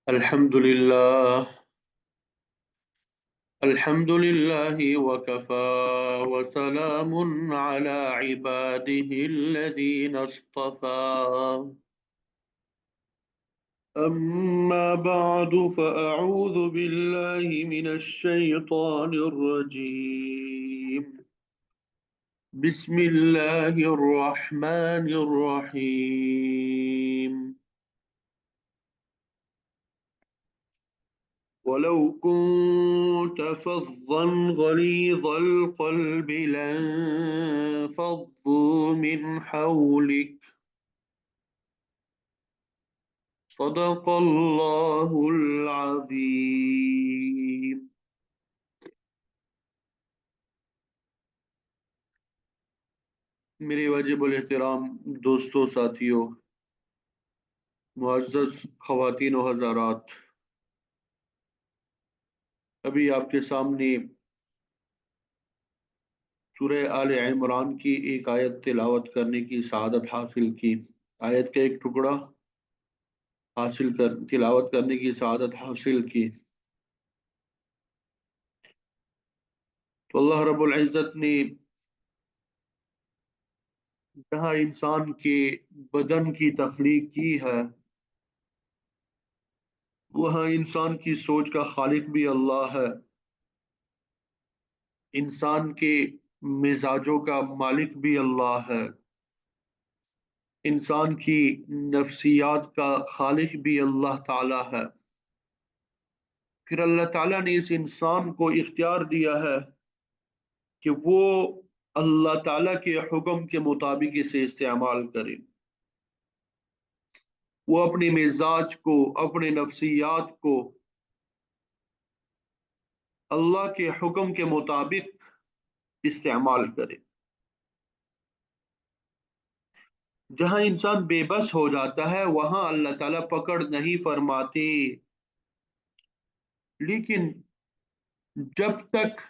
الحمد لله. الحمد لله وكفى وسلام على عباده الذين اصطفى. أما بعد فأعوذ بالله من الشيطان الرجيم. بسم الله الرحمن الرحيم. ولو كنت فظا غليظ القلب لانفضوا من حولك. صدق الله العظيم. میرے واجب الاحترام دوستوں، ساتھیوں، معزز خواتین و حضرات، ابھی آپ کے سامنے سورہ آل عمران کی ایک آیت تلاوت کرنے کی سعادت حاصل کی، آیت کا ایک ٹکڑا تلاوت کرنے کی سعادت حاصل کی تو اللہ رب العزت نے جہاں انسان کے بدن کی تخلیق کی ہے، وہاں انسان کی سوچ کا خالق بھی اللہ ہے، انسان کے مزاجوں کا مالک بھی اللہ ہے، انسان کی نفسیات کا خالق بھی اللہ تعالی ہے۔ پھر اللہ تعالیٰ نے اس انسان کو اختیار دیا ہے کہ وہ اللہ تعالیٰ کے حکم کے مطابق اسے استعمال کرے، وہ اپنے مزاج کو، اپنے نفسیات کو اللہ کے حکم کے مطابق استعمال کرے۔ جہاں انسان بے بس ہو جاتا ہے وہاں اللہ تعالیٰ پکڑ نہیں فرماتے، لیکن جب تک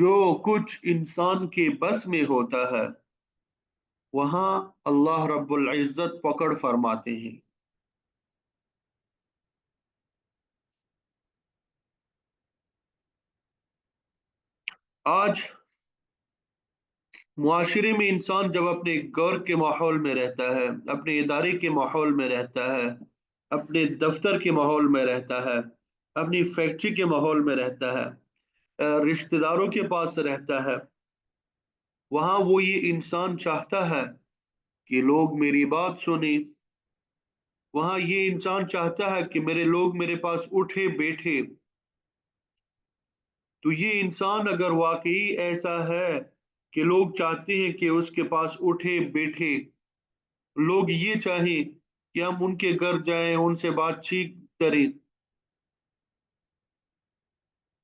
جو کچھ انسان کے بس میں ہوتا ہے وہاں اللہ رب العزت پکڑ فرماتے ہیں۔ آج معاشرے میں انسان جب اپنے گھر کے ماحول میں رہتا ہے، اپنے ادارے کے ماحول میں رہتا ہے، اپنے دفتر کے ماحول میں رہتا ہے، اپنی فیکٹری کے ماحول میں رہتا ہے، رشتہ داروں کے پاس رہتا ہے، وہاں وہ یہ انسان چاہتا ہے کہ لوگ میری بات سنیں، وہاں یہ انسان چاہتا ہے کہ میرے لوگ میرے پاس اٹھے بیٹھے۔ تو یہ انسان اگر واقعی ایسا ہے کہ لوگ چاہتے ہیں کہ اس کے پاس اٹھے بیٹھے، لوگ یہ چاہیں کہ ہم ان کے گھر جائیں، ان سے بات چیت کریں،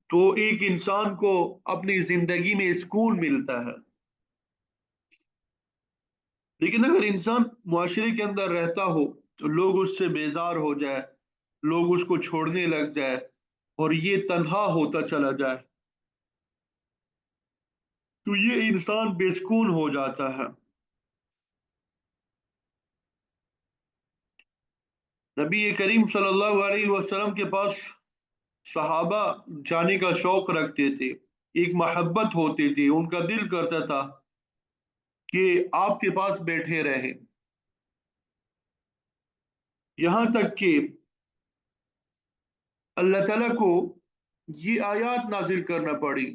تو ایک انسان کو اپنی زندگی میں سکون ملتا ہے۔ لیکن اگر انسان معاشرے کے اندر رہتا ہو تو لوگ اس سے بیزار ہو جائے، لوگ اس کو چھوڑنے لگ جائے اور یہ تنہا ہوتا چلا جائے تو یہ انسان بے سکون ہو جاتا ہے۔ نبی کریم صلی اللہ علیہ وسلم کے پاس صحابہ جانے کا شوق رکھتے تھے، ایک محبت ہوتی تھی، ان کا دل کرتا تھا کہ آپ کے پاس بیٹھے رہے، یہاں تک کہ اللہ تعالیٰ کو یہ آیات نازل کرنا پڑی۔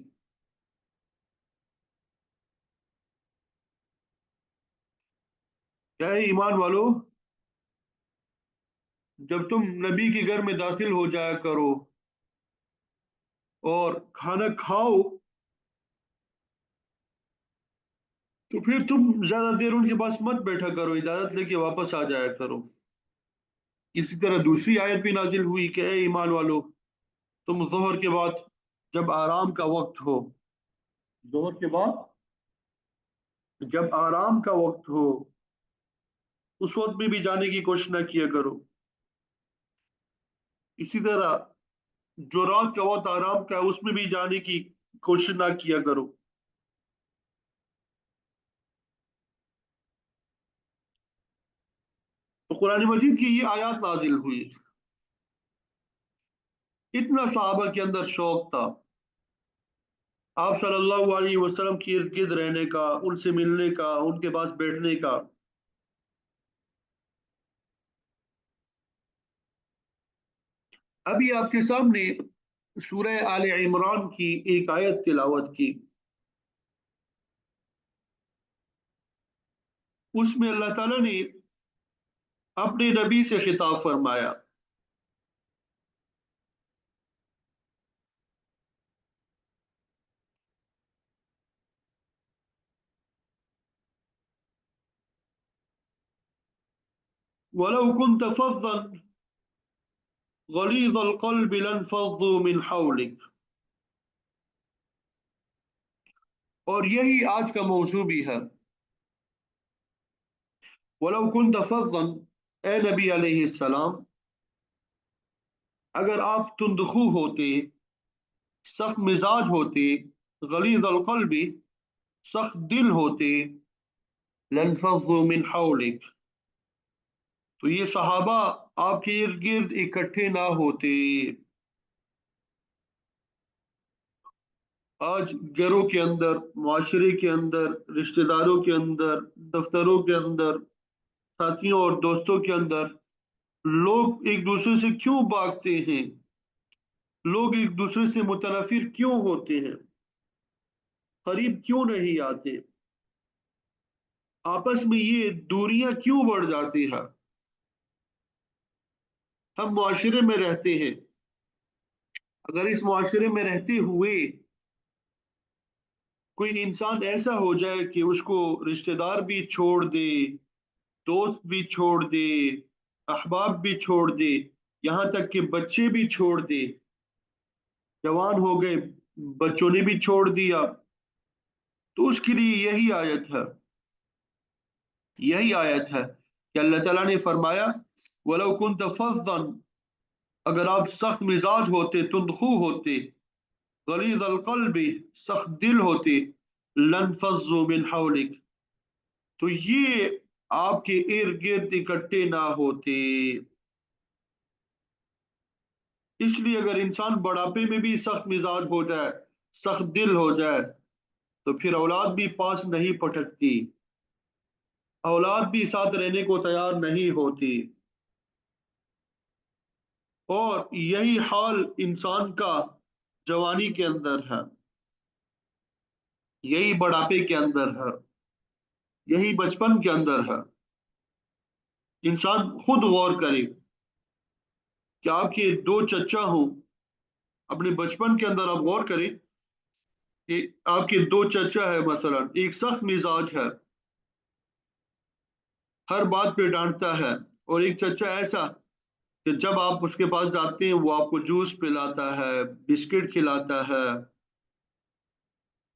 کیا ہے ایمان والو، جب تم نبی کے گھر میں داخل ہو جایا کرو اور کھانا کھاؤ تو پھر تم زیادہ دیر ان کے پاس مت بیٹھا کرو، اجازت لے کے واپس آ جایا کرو۔ اسی طرح دوسری آیت بھی نازل ہوئی کہ اے ایمان والو، تم ظہر کے بعد جب آرام کا وقت ہو، ظہر کے بعد جب آرام کا وقت ہو اس وقت میں بھی جانے کی کوشش نہ کیا کرو۔ اسی طرح جو رات کا وقت آرام کا ہے اس میں بھی جانے کی کوشش نہ کیا کرو۔ تو قرآن مجید کی یہ آیات نازل ہوئی इतना सहाबा के अंदर शौक था आप सल्लल्लाहु अलैहि वसल्लम के इर्द गिर्द रहने का, उनसे मिलने का, उनके पास बैठने का। अभी आपके सामने सूरह आले इमरान की एक आयत तिलावत की। उसमें अल्लाह ताला ने अपने नबी से खिताब फरमाया, वलौ कुन्त फज़्ज़न गलीज़ल क़ल्बि लन्फ़ज़्ज़ू मिन हौलिक। और यही आज का मौजू भी है। वलौ कुन्त फज़्ज़न, ए नबी अलैहिस्सलाम, अगर आप तुंदखू होते, सख्त मिजाज होते, गलीज़ल क़ल्बि, सख्त दिल होते, लन्फ़ज़्ज़ू मिन हौलिक, तो ये सहाबा आपके इर्द गिर्द इकट्ठे ना होते। आज घरों के अंदर, माशरे के अंदर, रिश्तेदारों के अंदर, दफ्तरों के अंदर, साथियों और दोस्तों के अंदर लोग एक दूसरे से क्यों भागते हैं? लोग एक दूसरे से मुतनफिर क्यों होते हैं? करीब क्यों नहीं आते? आपस में ये दूरियां क्यों बढ़ जाती हैं? हम मुआशरे में रहते हैं, अगर इस मुआशरे में रहते हुए कोई इंसान ऐसा हो जाए कि उसको रिश्तेदार भी छोड़ दे, दोस्त भी छोड़ दे, अहबाब भी छोड़ दे, यहाँ तक कि बच्चे भी छोड़ दे, जवान हो गए, बच्चों ने भी छोड़ दिया, तो उसके लिए यही आयत है। यही आयत है कि अल्लाह ताला ने फरमाया, वलौ कुन्त फज़्ज़न, अगर आप सख्त मिजाज होते, तुंदखू होते, गलीज़ अल क़ल्बि, सख्त दिल होते, लनफज़्ज़ू मिन हौलिक, तो ये आपके इर्द गिर्द इकट्ठे ना होते। इसलिए अगर इंसान बुढ़ापे में भी सख्त मिजाज हो जाए, सख्त दिल हो जाए, तो फिर औलाद भी पास नहीं पटकती, औलाद भी साथ रहने को तैयार नहीं होती। और यही हाल इंसान का जवानी के अंदर है, यही बुढ़ापे के अंदर है, यही बचपन के अंदर है। इंसान खुद गौर करे कि आपके दो चचा हों, अपने बचपन के अंदर आप गौर करें कि आपके दो चचा है, मसलन एक सख्त मिजाज है, हर बात पे डांटता है, और एक चचा ऐसा कि जब आप उसके पास जाते हैं वो आपको जूस पिलाता है, बिस्किट खिलाता है।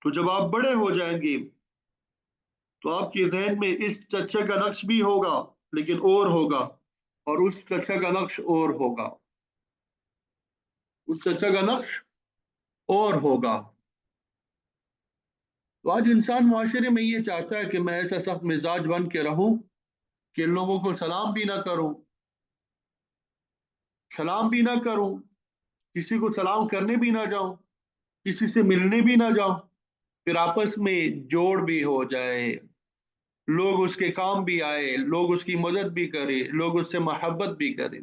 तो जब आप बड़े हो जाएंगे तो आपके जहन में इस चचा का नक्श भी होगा, लेकिन और होगा, और उस चचा का नक्श और होगा, उस चचा का नक्श और होगा। तो आज इंसान माशरे में ये चाहता है कि मैं ऐसा सख्त मिजाज बन के रहूं कि लोगों को सलाम भी ना करूं, सलाम भी ना करूं, किसी को सलाम करने भी ना जाऊं, किसी से मिलने भी ना जाऊं, फिर आपस में जोड़ भी हो जाए, लोग उसके काम भी आए, लोग उसकी मदद भी करें, लोग उससे मोहब्बत भी करें।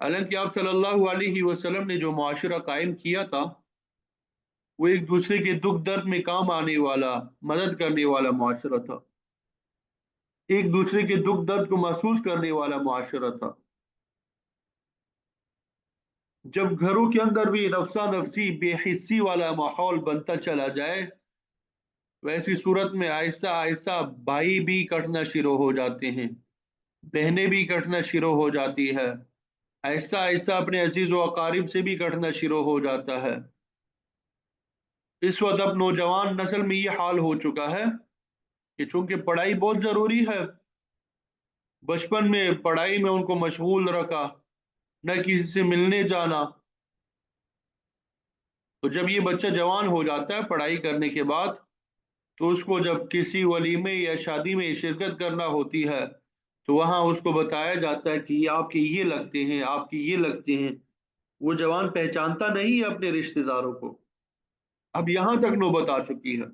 हालांकि आप सल्लल्लाहु अलैहि वसल्लम ने जो मुआशरा कायम किया था, वो एक दूसरे के दुख दर्द में काम आने वाला, मदद करने वाला मुआशरा था, एक दूसरे के दुख दर्द को महसूस करने वाला मुआशरा था। जब घरों के अंदर भी नफसा नफसी बेहिस्सी वाला माहौल बनता चला जाए, वैसी सूरत में आहिस्ता आहिस्ता भाई भी कटना शुरू हो जाते हैं, बहनें भी कटना शुरू हो जाती है, आहिस्ता आहिस्ता अपने अजीज व अकारिब से भी कटना शुरू हो जाता है। इस वक्त अब नौजवान नस्ल में ये हाल हो चुका है कि चूंकि पढ़ाई बहुत ज़रूरी है, बचपन में पढ़ाई में उनको मशगूल रखा, न किसी से मिलने जाना, तो जब ये बच्चा जवान हो जाता है पढ़ाई करने के बाद, तो उसको जब किसी वलीमे या शादी में शिरकत करना होती है, तो वहाँ उसको बताया जाता है कि ये आपके ये लगते हैं, आपके ये लगते हैं, وہ جوان پہچانتا نہیں ہے اپنے رشتہ داروں کو. اب یہاں تک نوبت آ چکی ہے،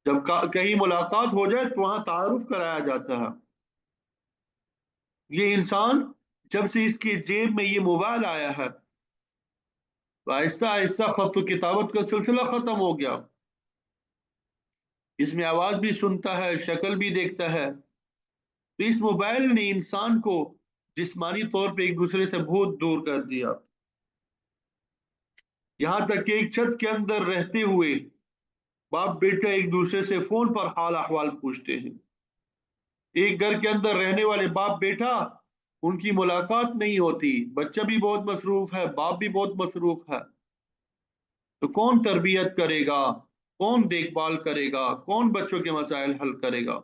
جب کہیں ملاقات ہو جائے تو وہاں تعارف کرایا جاتا ہے. یہ انسان جب سے اس کی جیب میں یہ موبائل آیا ہے، تو آہستہ آہستہ خط و کتابت کا سلسلہ ختم ہو گیا. اس میں آواز بھی سنتا ہے، شکل بھی دیکھتا ہے. تو اس موبائل نے انسان کو جسمانی طور پہ ایک دوسرے سے بہت دور کر دیا. یہاں تک کہ ایک چھت کے اندر رہتے ہوئے باپ بیٹا ایک دوسرے سے فون پر حال احوال پوچھتے ہیں. ایک گھر کے اندر رہنے والے باپ بیٹا، ان کی ملاقات نہیں ہوتی. بچہ بھی بہت مصروف ہے، باپ بھی بہت مصروف ہے. تو کون تربیت کرے گا، کون دیکھ بھال کرے گا، کون بچوں کے مسائل حل کرے گا؟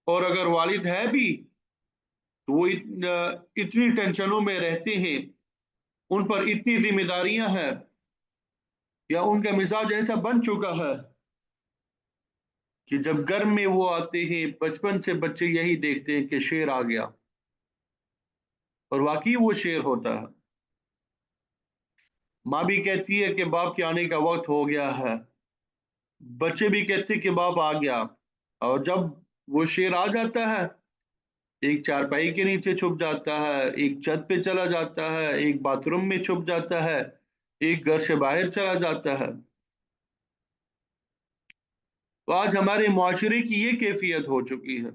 اور اگر والد ہے بھی تو وہ اتنی ٹینشنوں میں رہتے ہیں، ان پر اتنی ذمہ داریاں ہیں، یا ان کا مزاج ایسا بن چکا ہے کہ جب گھر میں وہ آتے ہیں بچپن سے بچے یہی دیکھتے ہیں کہ شیر آ گیا، اور واقعی وہ شیر ہوتا ہے. ماں بھی کہتی ہے کہ باپ کے آنے کا وقت ہو گیا ہے، بچے بھی کہتے ہیں کہ باپ آ گیا. اور جب وہ شیر آ جاتا ہے، ایک چارپائی کے نیچے چھپ جاتا ہے، ایک چھت پہ چلا جاتا ہے، ایک باتھ روم میں چھپ جاتا ہے، ایک گھر سے باہر چلا جاتا ہے. تو آج ہمارے معاشرے کی یہ کیفیت ہو چکی ہے.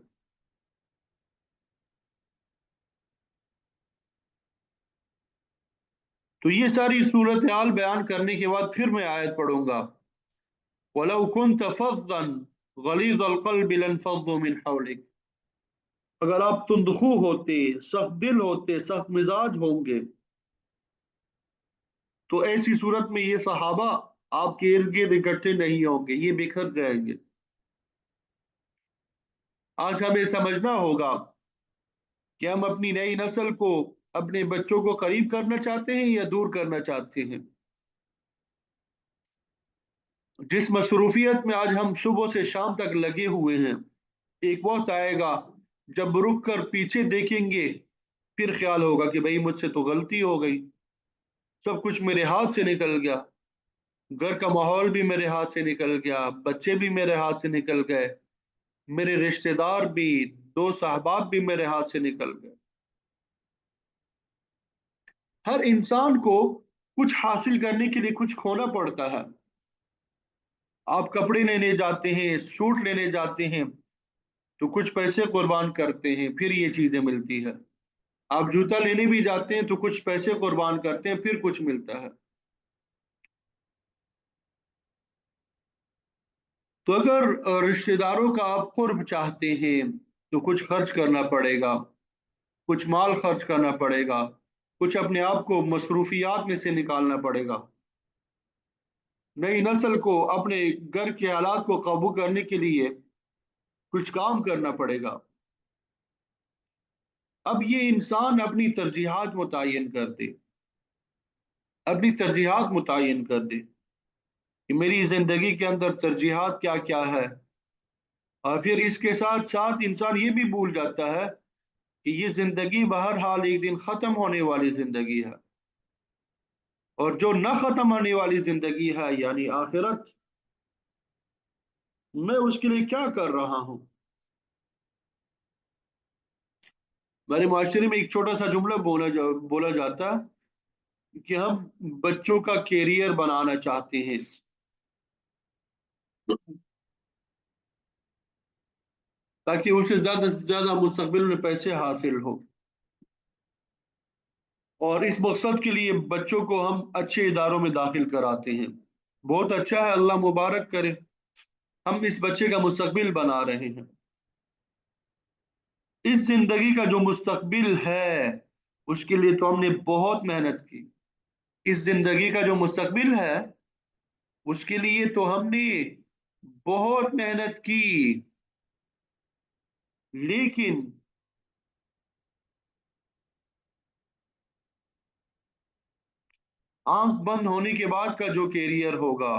تو یہ ساری صورتحال بیان کرنے کے بعد پھر میں آیت پڑھوں گا. وَلَوْ كُنْتَ فَظًّا غَلِيظَ الْقَلْبِ لَانفَضُّوا مِنْ حَوْلِكَ. اگر آپ تندخو ہوتے، سخت دل ہوتے، سخت مزاج ہوں گے، تو ایسی صورت میں یہ صحابہ آپ کے ارد گرد اکٹھے نہیں ہوں گے، یہ بکھر جائیں گے. آج ہمیں سمجھنا ہوگا کہ ہم اپنی نئی نسل کو، اپنے بچوں کو قریب کرنا چاہتے ہیں یا دور کرنا چاہتے ہیں. جس مصروفیت میں آج ہم صبح سے شام تک لگے ہوئے ہیں، ایک وقت آئے گا جب رک کر پیچھے دیکھیں گے، پھر خیال ہوگا کہ بھئی مجھ سے تو غلطی ہو گئی، سب کچھ میرے ہاتھ سے نکل گیا. گھر کا ماحول بھی میرے ہاتھ سے نکل گیا، بچے بھی میرے ہاتھ سے نکل گئے، میرے رشتہ دار بھی، دوست احباب بھی میرے ہاتھ سے نکل گئے. ہر انسان کو کچھ حاصل کرنے کے لیے کچھ کھونا پڑتا ہے. آپ کپڑے لینے جاتے ہیں، سوٹ لینے جاتے ہیں، تو کچھ پیسے قربان کرتے ہیں، پھر یہ چیزیں ملتی ہے. آپ جوتا لینے بھی جاتے ہیں تو کچھ پیسے قربان کرتے ہیں، پھر کچھ ملتا ہے. تو اگر رشتہ داروں کا آپ قرب چاہتے ہیں تو کچھ خرچ کرنا پڑے گا، کچھ مال خرچ کرنا پڑے گا، کچھ اپنے آپ کو مصروفیات میں سے نکالنا پڑے گا. نئی نسل کو اپنے گھر کے حالات کو قابو کرنے کے لیے کچھ کام کرنا پڑے گا. اب یہ انسان اپنی ترجیحات متعین کر دے، اپنی ترجیحات متعین کر دے کہ میری زندگی کے اندر ترجیحات کیا کیا ہے. اور پھر اس کے ساتھ ساتھ انسان یہ بھی بھول جاتا ہے کہ یہ زندگی بہرحال ایک دن ختم ہونے والی زندگی ہے، اور جو نہ ختم ہونے والی زندگی ہے یعنی آخرت، میں اس کے لیے کیا کر رہا ہوں. ہمارے معاشرے میں ایک چھوٹا سا جملہ بولا جاتا کہ ہم بچوں کا کیریئر بنانا چاہتے ہیں، تاکہ اسے زیادہ سے زیادہ مستقبل میں پیسے حاصل ہو. اور اس مقصد کے لیے بچوں کو ہم اچھے اداروں میں داخل کراتے ہیں. بہت اچھا ہے، اللہ مبارک کرے، ہم اس بچے کا مستقبل بنا رہے ہیں. اس زندگی کا جو مستقبل ہے اس کے لیے تو ہم نے بہت محنت کی. اس زندگی کا جو مستقبل ہے اس کے لیے تو ہم نے بہت محنت کی. لیکن آنکھ بند ہونے کے بعد کا جو کیریئر ہوگا،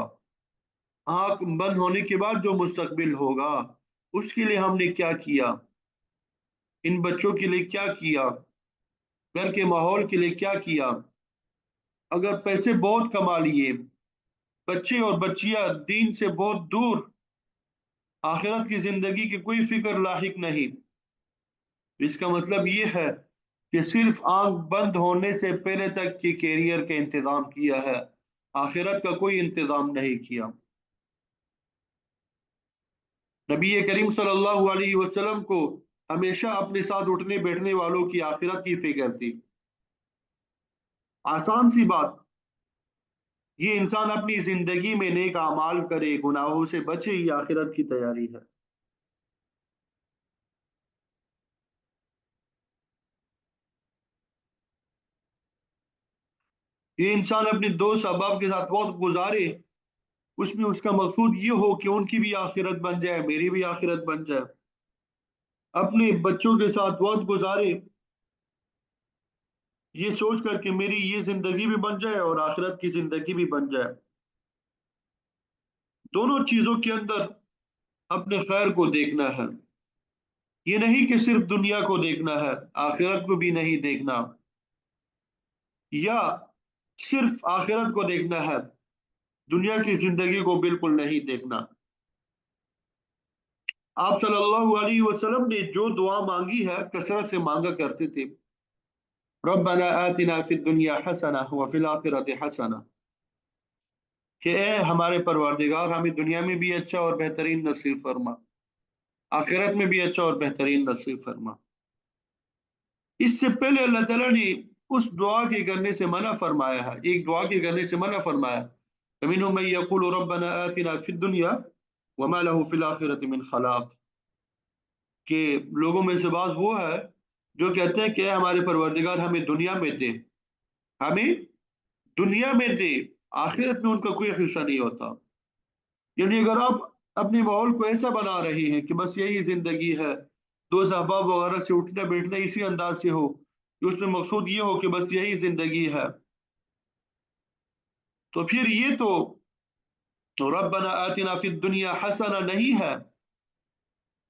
آنکھ بند ہونے کے بعد جو مستقبل ہوگا، اس کے لیے ہم نے کیا کیا، ان بچوں کے لیے کیا کیا، گھر کے ماحول کے لیے کیا کیا، اگر پیسے بہت کما لیے، بچے اور بچیاں دین سے بہت دور، آخرت کی زندگی کی کوئی فکر لاحق نہیں، اس کا مطلب یہ ہے کہ صرف آنکھ بند ہونے سے پہلے تک کے کیریئر کا انتظام کیا ہے، آخرت کا کوئی انتظام نہیں کیا۔ نبی کریم صلی اللہ علیہ وسلم کو ہمیشہ اپنے ساتھ اٹھنے بیٹھنے والوں کی آخرت کی فکر تھی۔ آسان سی بات، یہ انسان اپنی زندگی میں نیک اعمال کرے، گناہوں سے بچے، یہ آخرت کی تیاری ہے۔ یہ انسان اپنے دوست احباب کے ساتھ وقت گزارے، اس میں اس کا مقصود یہ ہو کہ ان کی بھی آخرت بن جائے، میری بھی آخرت بن جائے۔ اپنے بچوں کے ساتھ وقت گزارے یہ سوچ کر کہ میری یہ زندگی بھی بن جائے اور آخرت کی زندگی بھی بن جائے۔ دونوں چیزوں کے اندر اپنے خیر کو دیکھنا ہے، یہ نہیں کہ صرف دنیا کو دیکھنا ہے، آخرت کو بھی نہیں دیکھنا، یا صرف آخرت کو دیکھنا ہے، دنیا کی زندگی کو بالکل نہیں دیکھنا۔ آپ صلی اللہ علیہ وسلم نے جو دعا مانگی ہے کثرت سے مانگا کرتے تھے، ربنا آتنا فی الدنیا حسنہ وفی الآخرۃ حسنہ، کہ اے ہمارے پروردگار ہمیں دنیا میں بھی اچھا اور بہترین نصیب فرما، آخرت میں بھی اچھا اور بہترین نصیب فرما۔ اس سے پہلے اللہ تعالیٰ نے اس دعا کے کرنے سے منع فرمایا ہے، ایک دعا کے کرنے سے منع فرمایا، فَمِنْهُمْ مَنْ يَقُولُ رَبَّنَا آتِنَا فِي الدُّنْيَا وَمَا لَهُ فِي الْآخِرَةِ مِنْ خَلَاقٍ، کہ لوگوں میں سے بعض وہ ہے جو کہتے ہیں کہ اے ہمارے پروردگار ہمیں دنیا میں دے، ہمیں دنیا میں دے، آخرت میں ان کا کوئی حصہ نہیں ہوتا۔ یعنی اگر آپ اپنے ماحول کو ایسا بنا رہے ہیں کہ بس یہی زندگی ہے، دوست احباب وغیرہ سے اٹھنا بیٹھنا اسی انداز سے ہو کہ اس میں مقصود یہ ہو کہ بس یہی زندگی ہے، تو پھر یہ تو ربنا آتنا فی الدنیا حسنہ نہیں ہے،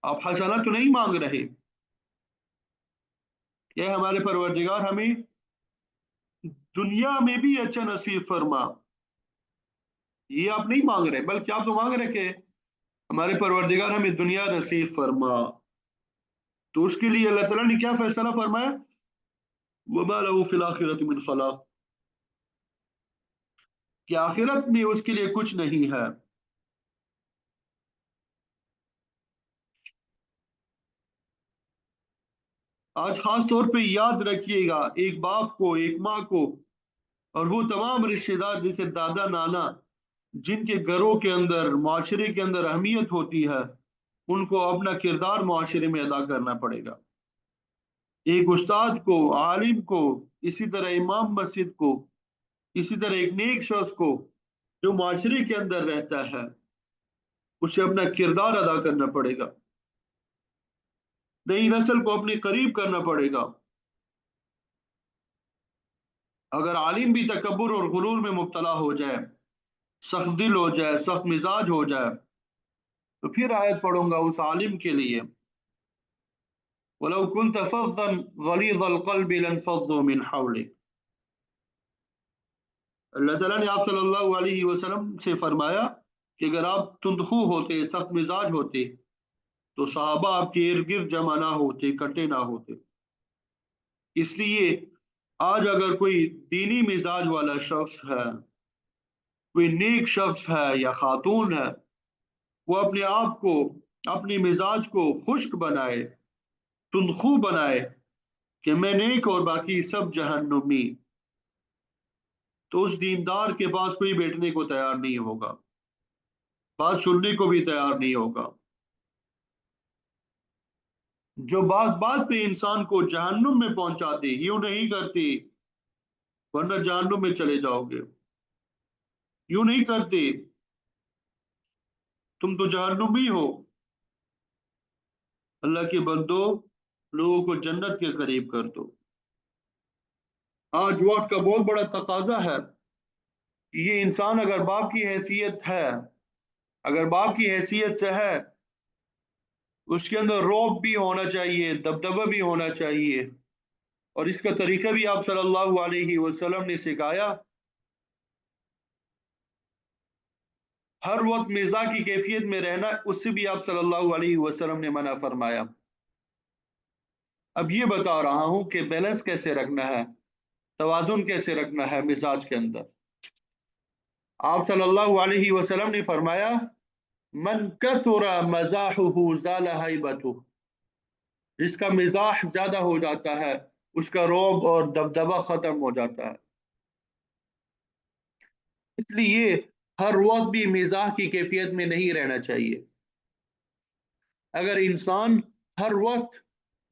آپ حسنہ تو نہیں مانگ رہے کہ ہمارے پروردگار ہمیں دنیا میں بھی اچھا نصیب فرما، یہ آپ نہیں مانگ رہے، بلکہ آپ تو مانگ رہے کہ ہمارے پروردگار ہمیں دنیا نصیب فرما۔ تو اس کے لیے اللہ تعالیٰ نے کیا فیصلہ فرمایا، وَمَا لَهُ فِي الْآخِرَةِ مِنْ خَلَاقٍ، کہ آخرت میں اس کے لیے کچھ نہیں ہے۔ آج خاص طور پہ یاد رکھیے گا، ایک باپ کو، ایک ماں کو، اور وہ تمام رشتے دار جیسے دادا نانا جن کے گھروں کے اندر، معاشرے کے اندر اہمیت ہوتی ہے، ان کو اپنا کردار معاشرے میں ادا کرنا پڑے گا۔ ایک استاد کو، عالم کو، اسی طرح امام مسجد کو، اسی طرح ایک نیک شخص کو جو معاشرے کے اندر رہتا ہے، اسے اپنا کردار ادا کرنا پڑے گا، نئی نسل کو اپنے قریب کرنا پڑے گا۔ اگر عالم بھی تکبر اور غرور میں مبتلا ہو جائے، سخت دل ہو جائے، سخت مزاج ہو جائے، تو پھر آیت پڑھوں گا اس عالم کے لیے، وَلَوْ كُنْتَ فَظًّا غَلِيظَ الْقَلْبِ لَانفَضُّوا مِنْ حَوْلِكَ۔ اللہ تعالیٰ نے آپ صلی اللہ علیہ وسلم سے فرمایا کہ اگر آپ تندخو ہوتے، سخت مزاج ہوتے، تو صحابہ آپ کے ارد گرد جمع نہ ہوتے، اکٹھے نہ ہوتے۔ اس لیے آج اگر کوئی دینی مزاج والا شخص ہے، کوئی نیک شخص ہے یا خاتون ہے، وہ اپنے آپ کو، اپنی مزاج کو خشک بنائے، تندخو بنائے کہ میں نیک اور باقی سب جہنمی، تو اس دیندار کے پاس کوئی بیٹھنے کو تیار نہیں ہوگا، بات سننے کو بھی تیار نہیں ہوگا۔ جو بات بات پہ انسان کو جہنم میں پہنچاتے، یوں نہیں کرتے ورنہ جہنم میں چلے جاؤ گے، یوں نہیں کرتے تم تو جہنمی ہو، اللہ کے بندو لوگوں کو جنت کے قریب کر دو۔ آج وقت کا بہت بڑا تقاضا ہے، یہ انسان اگر باپ کی حیثیت ہے، اگر باپ کی حیثیت سے ہے، اس کے اندر روب بھی ہونا چاہیے، دبدبہ بھی ہونا چاہیے، اور اس کا طریقہ بھی آپ सल्लल्लाहु अलैहि वसल्लम ने सिखाया। हर वक्त मिजाज की कैफियत में रहना, उससे भी आप सल्लल्लाहु अलैहि वसल्लम ने मना फरमाया। अब ये बता रहा हूं कि बैलेंस कैसे रखना है, तवाजुन कैसे रखना है मिजाज के अंदर। आप सल्लल्लाहु अलैहि वसल्लम ने फरमाया, मन कसुरा मजाहुहु ज़ाला हैबतुहु, जिसका मिजाज ज्यादा हो जाता है उसका रौब और दबदबा खत्म हो जाता है। इसलिए हर वक्त भी मिजाज की कैफियत में नहीं रहना चाहिए। अगर इंसान हर वक्त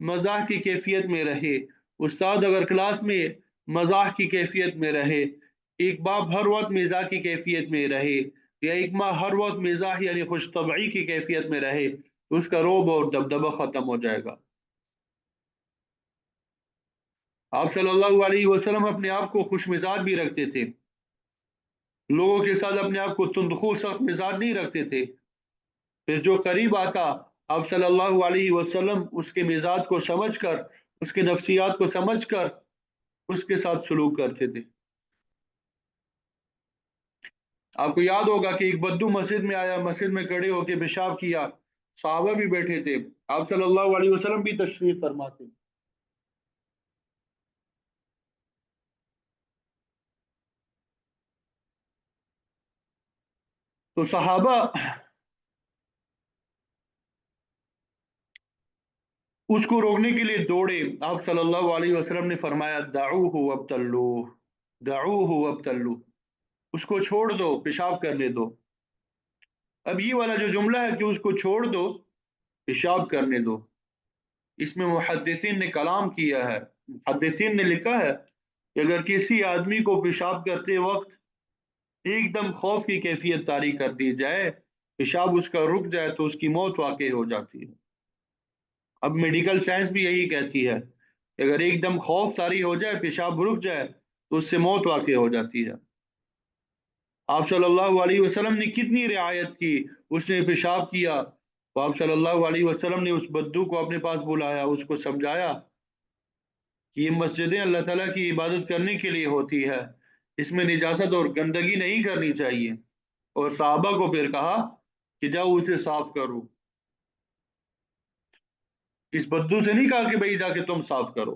मजाक की कैफियत में रहे, उस्ताद अगर क्लास में मजाक की कैफियत में रहे, एक बाप हर वक्त मिजाज की कैफियत में रहे, या एक माँ हर वक्त मिजाज यानी खुशतबई की कैफियत में रहे, तो उसका रोब और दबदबा खत्म हो जाएगा। आप सल्लल्लाहु अलैहि वसल्लम अपने आप को खुश मिजाज भी रखते थे, लोगों के साथ अपने आप को तुंदखू सख्त मिजाज नहीं रखते थे। फिर जो करीब आता, आप सल्लल्लाहु अलैहि वसल्लम उसके मिजाज को समझकर, उसके नफ्सियात को समझकर उसके साथ सलूक करते थे। आपको याद होगा कि एक बद्दू मस्जिद में आया, मस्जिद में खड़े होकर पेशाब किया, सहाबा भी बैठे थे, आप सल्लल्लाहु अलैहि वसल्लम भी तशरीफ फरमाते। तो सहाबा उसको रोकने के लिए दौड़े। आप सल्लल्लाहु अलैहि वसल्लम ने फरमाया, दाऊहु वब्तल्लू, दाऊहु वब्तल्लू, उसको छोड़ दो, पेशाब करने दो। अब ये वाला जो जुमला है कि उसको छोड़ दो, पेशाब करने दो, इसमें मुहद्दिसीन ने कलाम किया है। मुहद्दिसीन ने लिखा है कि अगर किसी आदमी को पेशाब करते वक्त एकदम खौफ की कैफियत तारी कर दी जाए, पेशाब उसका रुक जाए, तो उसकी मौत वाक़ई हो जाती है। अब मेडिकल साइंस भी यही कहती है कि अगर एकदम खौफ तारी हो जाए, पेशाब रुक जाए, तो उससे मौत वाक़ई हो जाती है। आप सल्लल्लाहु अलैहि वसल्लम ने कितनी रियायत की, उसने पेशाब किया, तो आप सल्लल्लाहु अलैहि वसल्लम ने उस बद्दू को अपने पास बुलाया, उसको समझाया कि ये मस्जिदें अल्लाह ताला की इबादत करने के लिए होती है, इसमें निजासत और गंदगी नहीं करनी चाहिए। और साहबा को फिर कहा कि जाओ उसे साफ करो। इस बद्दू से नहीं कहा कि भाई जाके तुम साफ करो।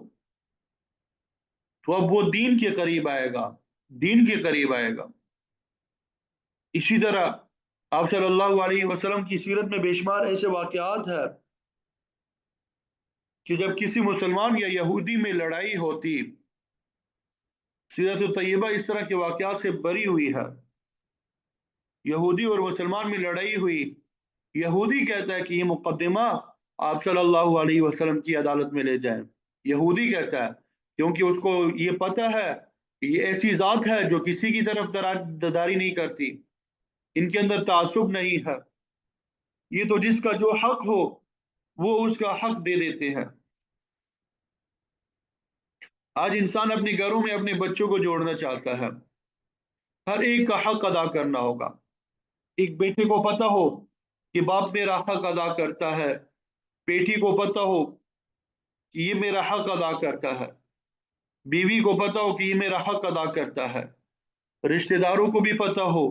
तो अब वो दीन के करीब आएगा, दीन के करीब आएगा। इसी तरह आप सल्लल्लाहु अलैहि वसल्लम की सीरत में बेशुमार ऐसे वाकयात है कि जब किसी मुसलमान या यहूदी में लड़ाई होती, सीरत तैयबा इस तरह के वाकयात से भरी हुई है। यहूदी और मुसलमान में लड़ाई हुई, यहूदी कहता है कि ये मुकदमा आप सल्लल्लाहु अलैहि वसल्लम की अदालत में ले जाएं। यहूदी कहता है, क्योंकि उसको ये पता है कि ये ऐसी जात है जो किसी की तरफ दरारी नहीं करती, इनके अंदर तासुब नहीं है, ये तो जिसका जो हक हो वो उसका हक दे देते हैं। आज इंसान अपने घरों में अपने बच्चों को जोड़ना चाहता है, हर एक का हक अदा करना होगा। एक बेटे को पता हो कि बाप मेरा हक अदा करता है, बेटी को पता हो कि ये मेरा हक अदा करता है, बीवी को पता हो कि ये मेरा हक अदा करता है, रिश्तेदारों को भी पता हो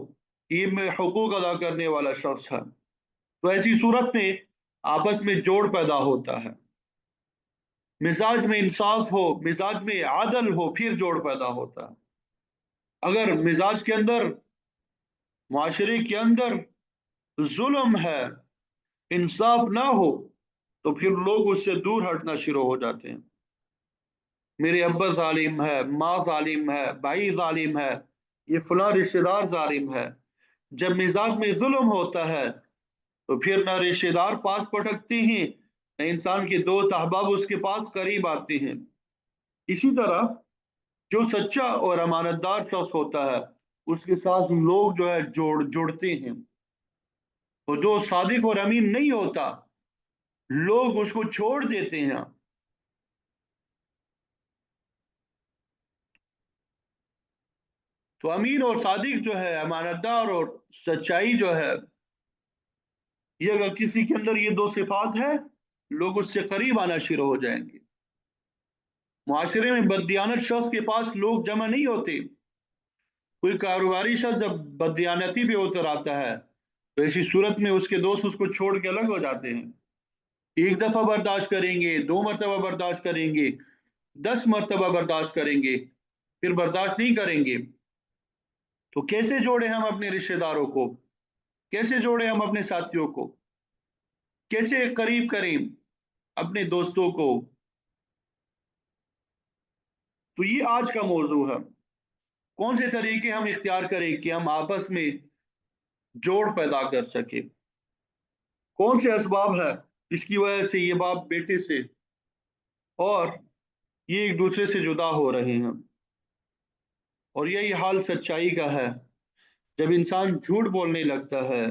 कि ये मैं हुकूक अदा करने वाला शख्स है, तो ऐसी सूरत में आपस में जोड़ पैदा होता है। मिजाज में इंसाफ हो, मिजाज में आदल हो, फिर जोड़ पैदा होता है। अगर मिजाज के अंदर, माशरे के अंदर जुल्म है, इंसाफ ना हो, तो फिर लोग उससे दूर हटना शुरू हो जाते हैं। मेरे अब्बा जालिम है, माँ जालिम है, भाई जालिम है, ये फलां रिश्तेदार जालिम है। जब मिजाज में जुल्म होता है, तो फिर ना रिश्तेदार पास पटकते हैं, न इंसान के दोस्त अहबाब उसके पास करीब आते हैं। इसी तरह जो सच्चा और अमानतदार शख्स होता है, उसके साथ लोग जो है जुड़ते हैं। और जो सादिक और अमीन नहीं होता, लोग उसको छोड़ देते हैं। तो अमीन और सादिक जो है, अमानतदार और सच्चाई जो है, ये अगर किसी के अंदर ये दो सिफात है, लोग उससे करीब आना शुरू हो जाएंगे। मुआशरे में बददियानत शख्स के पास लोग जमा नहीं होते। कोई कारोबारी शख्स जब बददियानती पे उतर आता है तो ऐसी सूरत में उसके दोस्त उसको छोड़ के अलग हो जाते हैं। एक दफा बर्दाश्त करेंगे, 2 मरतबा बर्दाश्त करेंगे, 10 मरतबा बर्दाश्त करेंगे, फिर बर्दाश्त नहीं करेंगे। तो कैसे जोड़े हम अपने रिश्तेदारों को, कैसे जोड़े हम अपने साथियों को, कैसे करीब करें अपने दोस्तों को। तो ये आज का मौजू है। कौन से तरीके हम इख्तियार करें कि हम आपस में जोड़ पैदा कर सके। कौन से असबाब है जिसकी वजह से ये बाप बेटे से और ये एक दूसरे से जुदा हो रहे हैं। और यही हाल सच्चाई का है। जब इंसान झूठ बोलने लगता है,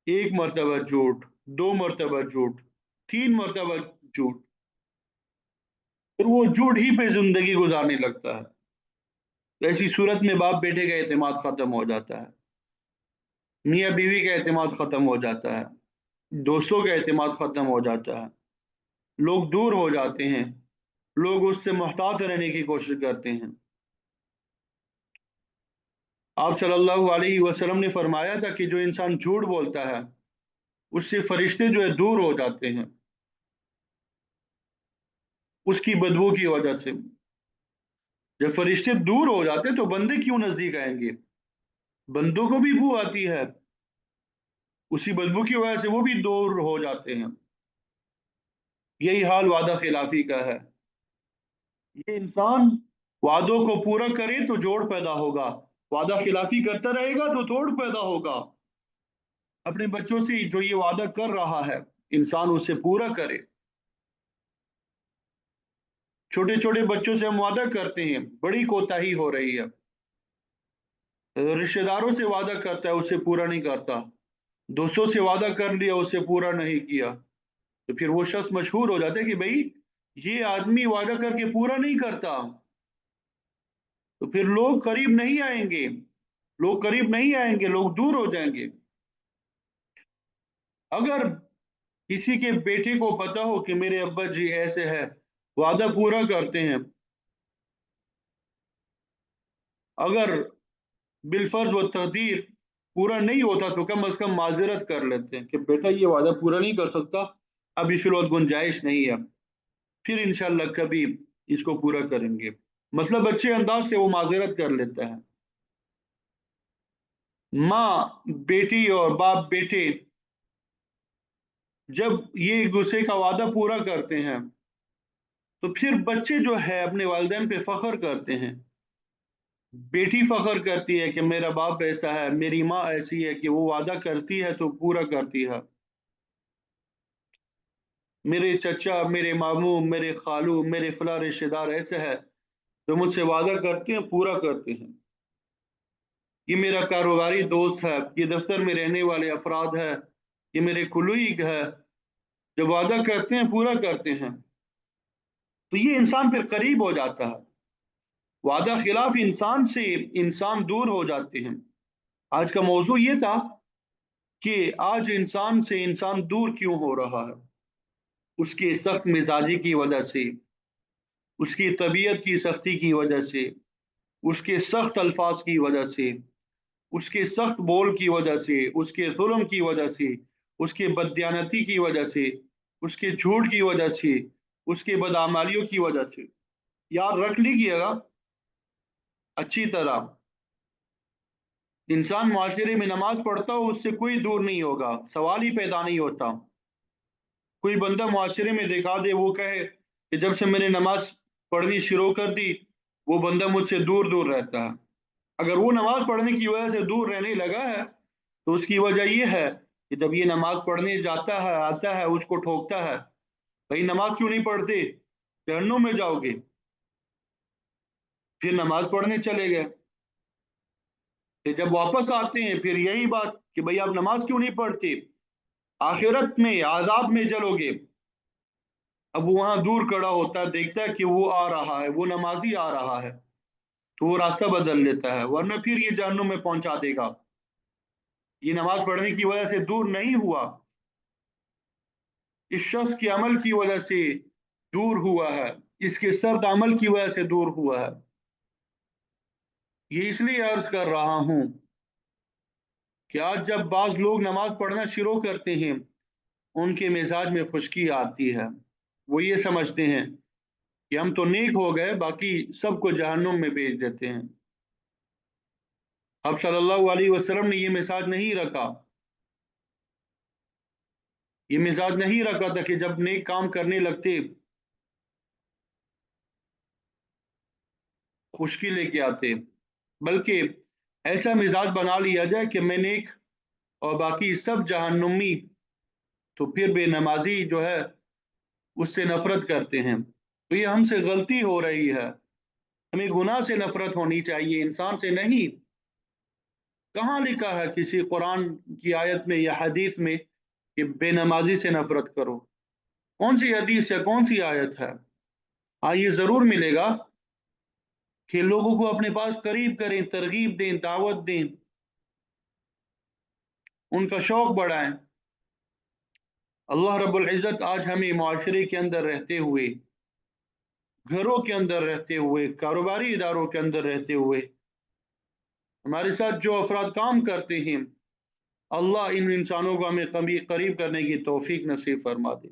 1 मरतबा झूठ, 2 मरतबा झूठ, 3 मरतबा झूठ, फिर वो झूठ ही पे जिंदगी गुजारने लगता है। तो ऐसी सूरत में बाप बेटे का एतमाद खत्म हो जाता है, मियाँ बीवी का एतमाद खत्म हो जाता है, दोस्तों का एतमाद खत्म हो जाता है, लोग दूर हो जाते हैं, लोग उससे मोहतात रहने की कोशिश करते हैं। आप सल्लल्लाहु अलैहि वसल्लम ने फरमाया था कि जो इंसान झूठ बोलता है उससे फरिश्ते जो है दूर हो जाते हैं, उसकी बदबू की वजह से। जब फरिश्ते दूर हो जाते तो बंदे क्यों नजदीक आएंगे। बंदों को भी बू आती है, उसी बदबू की वजह से वो भी दूर हो जाते हैं। यही हाल वादा खिलाफी का है। ये इंसान वादों को पूरा करे तो जोड़ पैदा होगा, वादा खिलाफी करता रहेगा तो तोड़ पैदा होगा। अपने बच्चों से जो ये वादा कर रहा है इंसान उसे पूरा करे। छोटे छोटे बच्चों से हम वादा करते हैं, बड़ी कोताही हो रही है। रिश्तेदारों से वादा करता है, उसे पूरा नहीं करता। दोस्तों से वादा कर लिया, उसे पूरा नहीं किया। तो फिर वो शख्स मशहूर हो जाता है कि भाई ये आदमी वादा करके पूरा नहीं करता। तो फिर लोग करीब नहीं आएंगे, लोग करीब नहीं आएंगे, लोग दूर हो जाएंगे। अगर किसी के बेटे को पता हो कि मेरे अब्बा जी ऐसे है, वादा पूरा करते हैं, अगर बिलफर्ज व तकदीर पूरा नहीं होता तो कम अज कम माजरत कर लेते हैं कि बेटा ये वादा पूरा नहीं कर सकता, अभी फिलहाल गुंजाइश नहीं है, फिर इंशाल्लाह कभी इसको पूरा करेंगे। मतलब अच्छे अंदाज से वो माजरत कर लेता है। माँ बेटी और बाप बेटे जब ये एक दूसरे का वादा पूरा करते हैं तो फिर बच्चे जो है अपने वालिदैन पे फख्र करते हैं। बेटी फख्र करती है कि मेरा बाप ऐसा है, मेरी माँ ऐसी है कि वो वादा करती है तो पूरा करती है। मेरे चचा, मेरे मामू, मेरे खालू, मेरे फला रिश्तेदार ऐसे है जो मुझसे वादा करते हैं, पूरा करते हैं। ये मेरा कारोबारी दोस्त है, ये दफ्तर में रहने वाले अफराद है, ये मेरे कुलीग है, जब वादा करते हैं पूरा करते हैं। तो ये इंसान फिर करीब हो जाता है। वादा खिलाफ इंसान से इंसान दूर हो जाते हैं। आज का मौजू ये था कि आज इंसान से इंसान दूर क्यों हो रहा है। उसकी सख्त मिजाजी की वजह से, उसकी तबीयत की सख्ती की वजह से, उसके सख्त अल्फाज की वजह से, उसके सख्त बोल की वजह से, उसके जुल्म की वजह से, उसके बददियानती की वजह से, उसके झूठ की वजह से, उसके बदआमालियों की वजह से। याद रख लीजिएगा अच्छी तरह, इंसान माशरे में नमाज पढ़ता हो उससे कोई दूर नहीं होगा, सवाल ही पैदा नहीं होता। कोई बंदा माशरे में दिखा दे, वो कहे कि जब से मैंने नमाज पढ़नी शुरू कर दी वो बंदा मुझसे दूर दूर रहता है। अगर वो नमाज पढ़ने की वजह से दूर रहने लगा है तो उसकी वजह यह है कि जब ये नमाज पढ़ने जाता है आता है उसको ठोकता है, भाई नमाज क्यों नहीं पढ़ते, जहन्नुम में जाओगे। फिर नमाज पढ़ने चले गए, फिर जब वापस आते हैं फिर यही बात कि भाई आप नमाज क्यों नहीं पढ़ते, आखिरत में आजाब में जलोगे। अब वो वहां दूर खड़ा होता है, देखता है कि वो आ रहा है, वो नमाजी आ रहा है, तो वो रास्ता बदल लेता है, वरना फिर ये जहन्नुम में पहुंचा देगा। ये नमाज पढ़ने की वजह से दूर नहीं हुआ, इस शख्स के अमल की वजह से दूर हुआ है। इसके सर्द अमल की वजह से दूर हुआ है। ये इसलिए अर्ज कर रहा हूं कि आज जब बाज लोग नमाज पढ़ना शुरू करते हैं, उनके मिजाज में खुश्की आती है। वो ये समझते हैं कि हम तो नेक हो गए, बाकी सबको जहन्नुम में भेज देते हैं। अब सल्लल्लाहु अलैहि वसल्लम ने ये मिजाज नहीं रखा। ये मिजाज नहीं रखा था कि जब नेक काम करने लगते खुश्की लेके आते, बल्कि ऐसा मिजाज बना लिया जाए कि मैं नेक और बाकी सब जहन्नुमी। तो फिर बेनमाजी जो है उससे नफरत करते हैं। तो ये हमसे गलती हो रही है। हमें गुनाह से नफरत होनी चाहिए, इंसान से नहीं। कहाँ लिखा है किसी कुरान की आयत में या हदीस में कि बेनमाजी से नफरत करो? कौन सी हदीस है, कौन सी आयत है? हाँ, ये जरूर मिलेगा कि लोगों को अपने पास करीब करें, तरगीब दें, दावत दें, उनका शौक बढ़ाएं। अल्लाह रब्बुल इज़्ज़त आज हमें माशरे के अंदर रहते हुए, घरों के अंदर रहते हुए, कारोबारी इदारों के अंदर रहते हुए, हमारे साथ जो अफराद काम करते हैं, अल्लाह इन इंसानों को हमें कभी करीब करने की तौफीक नसीब फरमा दे।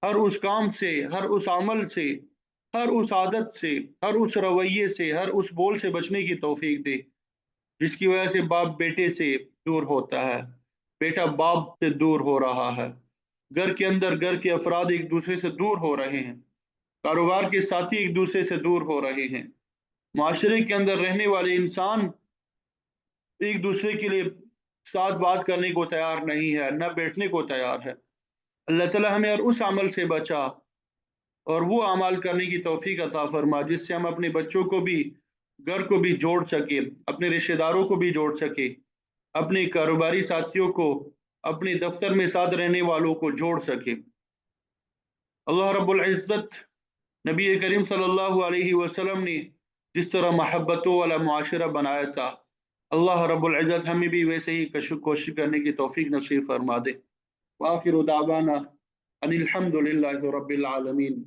हर उस काम से, हर उस अमल से, हर उस आदत से, हर उस रवैये से, हर उस बोल से बचने की तौफीक दे जिसकी वजह से बाप बेटे से दूर होता है, बेटा बाप से दूर हो रहा है, घर के अंदर घर के अफराद एक दूसरे से दूर हो रहे हैं, कारोबार के साथी एक दूसरे से दूर हो रहे हैं, माशरे के अंदर रहने वाले इंसान एक दूसरे के लिए साथ बात करने को तैयार नहीं है, न बैठने को तैयार है। अल्लाह ताला हमें और उस अमल से बचा और वो अमल करने की तौफीक अता फरमा जिससे हम अपने बच्चों को भी, घर को भी जोड़ सके, अपने रिश्तेदारों को भी जोड़ सके, अपने कारोबारी साथियों को, अपने दफ्तर में साथ रहने वालों को जोड़ सके। अल्लाह रब्बुल इज़्ज़त नबी करीम सल्लल्लाहु अलैहि वसल्लम ने जिस तरह मोहब्बतों वाला मुआशरा बनाया था, अल्लाह रब्बुल इज़्ज़त हमें भी वैसे ही कोशिश करने की तौफीक नसीब फरमा दे। व आखिरु दावाना अनिल हम्दुलिल्लाहि रब्बिल आलमीन।